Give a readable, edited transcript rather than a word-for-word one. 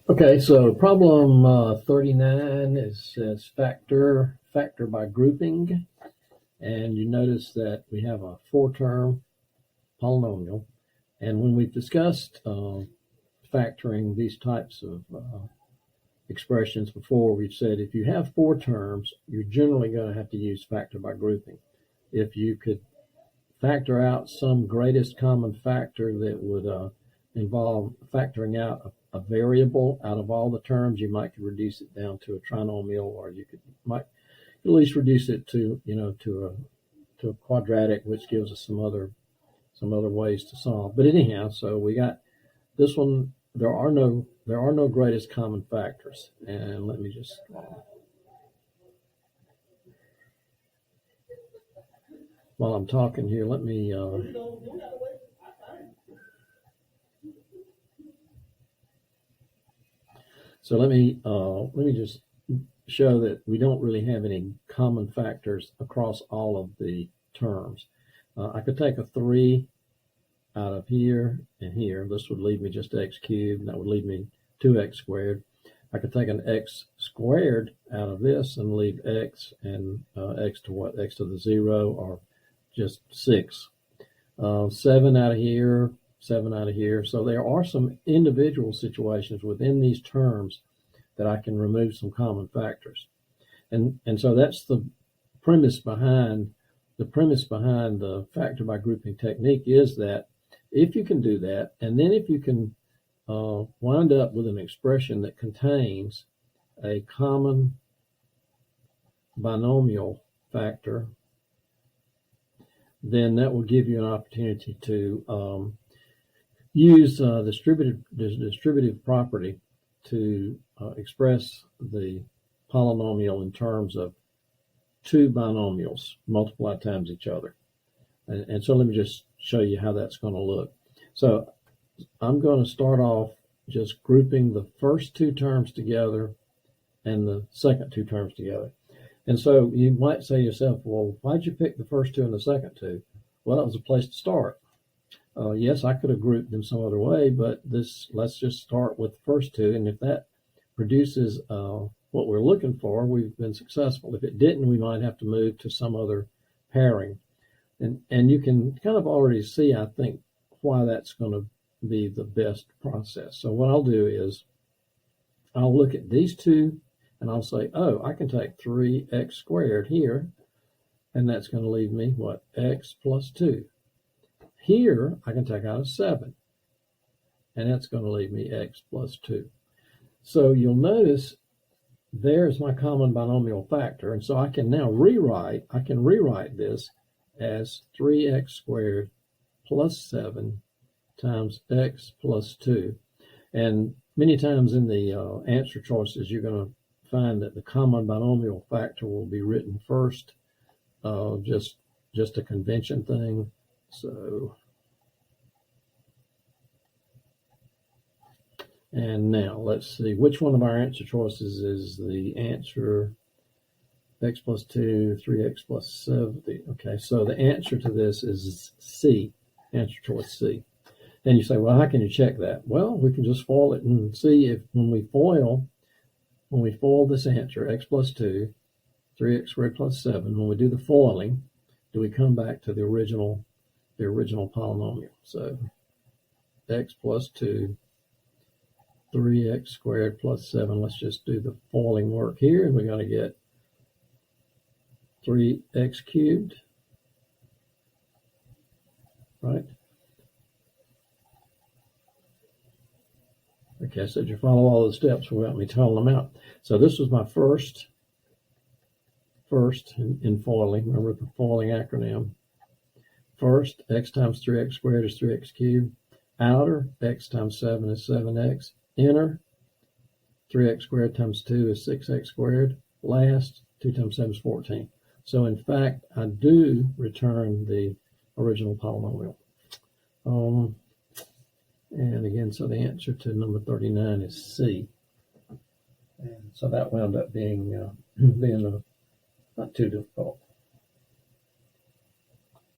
Okay, so problem 39 says factor by grouping, and you notice that we have a four-term polynomial. And when we've discussed factoring these types of expressions before, we've said if you have four terms, you're generally going to have to use factor by grouping. If you could factor out some greatest common factor that would involve factoring out a variable out of all the terms, you might reduce it down to a trinomial, or you might at least reduce it to a quadratic, which gives us some other ways to solve. But anyhow, so we got this one. There are no greatest common factors, and let me just while I'm talking here, let me just show that we don't really have any common factors across all of the terms. I could take a 3 out of here and here. This would leave me just x cubed, and that would leave me 2x squared. I could take an x squared out of this and leave x, and x to what? X to the 0, or just 6. 7 out of here, 7 out of here. So there are some individual situations within these terms that I can remove some common factors. And so that's the premise behind the factor by grouping technique, is that if you can do that, and then if you can wind up with an expression that contains a common binomial factor, then that will give you an opportunity to use the distributive property to express the polynomial in terms of two binomials multiplied times each other. And so let me just show you how that's going to look. So I'm going to start off just grouping the first two terms together and the second two terms together. And so you might say to yourself, well, why'd you pick the first two and the second two? Well, that was a place to start. Yes, I could have grouped them some other way, but let's just start with the first two. And if that produces what we're looking for, we've been successful. If it didn't, we might have to move to some other pairing. And you can kind of already see, I think, why that's going to be the best process. So what I'll do is I'll look at these two and I'll say, oh, I can take 3x squared here, and that's going to leave me, what, x plus 2. Here, I can take out a 7, and that's going to leave me x plus 2. So you'll notice there's my common binomial factor, and so I can now rewrite this as 3x squared plus 7 times x plus 2. And many times in the answer choices, you're going to find that the common binomial factor will be written first, just a convention thing. So, and now let's see which one of our answer choices is the answer. X plus 2, 3x plus 7. Okay, so the answer to this is C, answer choice C. And you say, well, how can you check that? Well, we can just FOIL it and see if when we FOIL this answer, x plus 2, 3x squared plus 7, when we do the FOILing, do we come back to the original polynomial? So x plus 2, 3x squared plus 7. Let's just do the FOILing work here, and we're going to get 3x cubed, right? Okay, I said you follow all the steps without me telling them out. So this was my first in FOILing. Remember the FOILing acronym. First, x times 3x squared is 3x cubed. Outer, x times 7 is 7x. Inner, 3x squared times 2 is 6x squared. Last, 2 times 7 is 14. So in fact, I do return the original polynomial. And again, so the answer to number 39 is C. And so that wound up being not too difficult.